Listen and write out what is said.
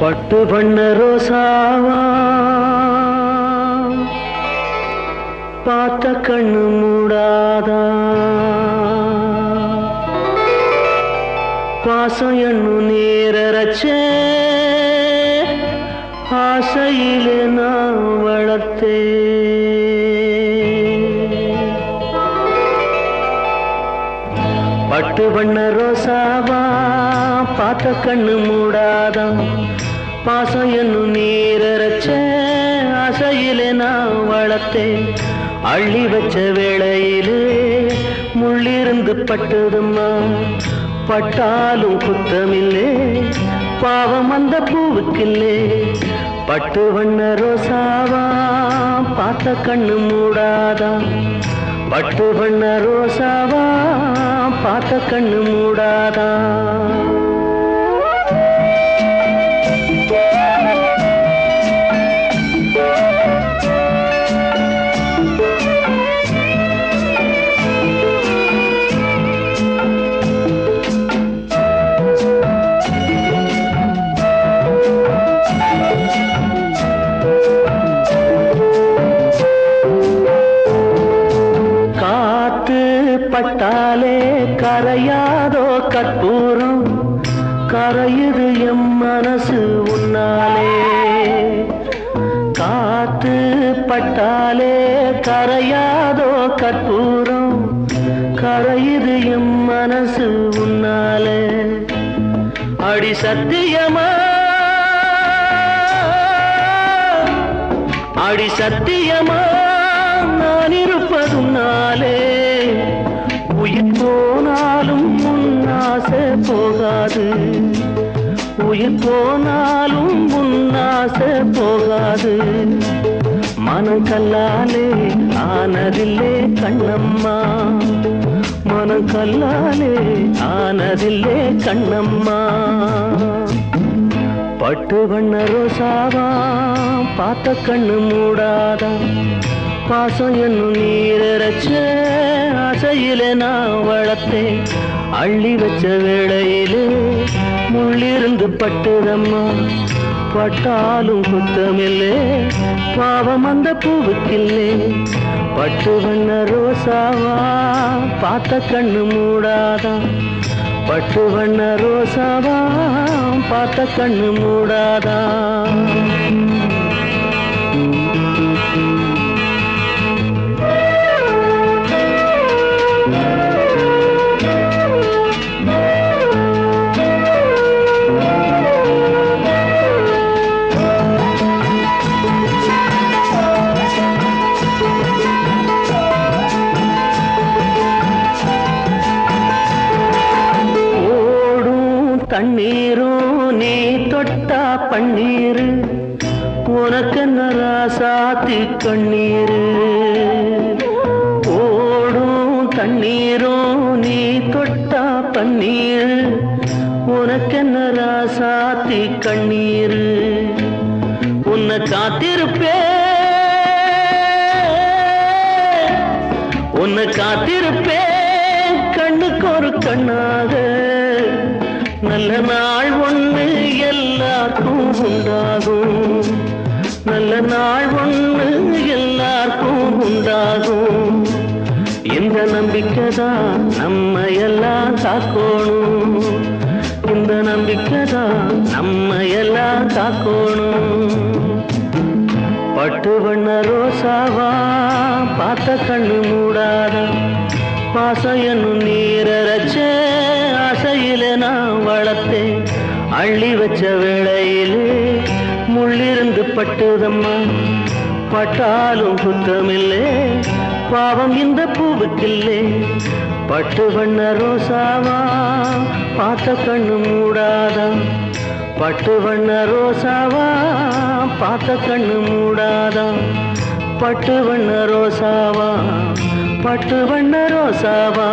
பட்டு பண்ண ரோசாவா பார்த்த கண்ணு மூடாதா பாசம் எண்ணு நேரச்சே ஆசையில நான் வளர்த்தே பட்டு பண்ண ரோசாவா பார்த்த கண்ணு மூடாதா பாசம் என்னும் நீரச்ச ஆசையிலே நான் வளர்த்தேன் அள்ளி வச்ச வேளையிலே முள்ளிருந்து பட்டதும்மா பட்டாலும் குத்தமில்லே பாவம் அந்த பூவுக்கில்லே பட்டு வண்ண ரோசாவா பார்த்த கண்ணு மூடாதா பட்டு வண்ண ரோசாவா பார்த்த கண்ணு மூடாதா பட்டாலே கரையாதோ கற்பூரம் கரையுது எம் மனசு உன்னாலே காத்து பட்டாலே கரையாதோ கற்பூரம் கரையுது எம் மனசு உன்னாலே அடி சத்தியமா அடி சத்தியமா நான் இருப்பதுன்னாலே உயிர் போனாலும் முன்னாசை போகாது உயிர் போனாலும் முன்னாசை போகாது மனம் கல்லாலே ஆனதில்லே கண்ணம்மா மனம் கல்லாலே ஆனதில்லே கண்ணம்மா பட்டு வண்ண ரோசாவா பார்த்த கண்ணு மூடாதா பாசம் என்னும் நீரச்ச ஆசையிலே நான் வளர்த்தேன் அள்ளி வச்ச வேளையிலே முள்ளிருந்து பட்டுதம்மா பட்டாலும் குத்தமில்லே பாவம் அந்த பூவுக்கில்லே பட்டு வண்ண ரோசாவா பார்த்த கண்ணு மூடாதா பட்டு வண்ண ரோசாவா பார்த்த கண்ணு மூடாதா தண்ணீரும் நீ தொட்டா பன்னீரு உனக்கு நராசாத்தி கண்ணீரு ஓடும் தண்ணீரும் நீ தொட்டா பன்னீரு உனக்கு நராசாத்தி கண்ணீரு உன்னை காத்திருப்பே உன்னை காத்திருப்பே கண்ணுக்கு ஒரு கண்ணாக நல்ல நாள் ஒண்ணு எல்லாருக்கும் உண்டாகும் நல்ல நாள் ஒண்ணு எல்லாருக்கும் உண்டாகும் இந்த நம்பிக்கைதான் நம்ம எல்லாம் காக்கணும் இந்த நம்பிக்கைதான் நம்ம எல்லாம் காக்கணும் பட்டு வண்ண ரோசாவா பார்த்த கண்ணு மூடாதா பாசம் என்னும் நீரச்ச ஆசையிலே நான் வளர்த்தேன் அள்ளி வச்ச வேளையிலே முள்ளிருந்து பட்டுதம்மா பட்டாலும் குத்தமில்லே பாவம் இந்த பூவுக்கில்லே பட்டு வண்ண ரோசாவா பார்த்த கண்ணு மூடாதா பட்டு வண்ண ரோசாவா பார்த்த கண்ணு மூடாதா பட்டு வண்ண ரோசாவா பட்டு வண்ண ரோசாவா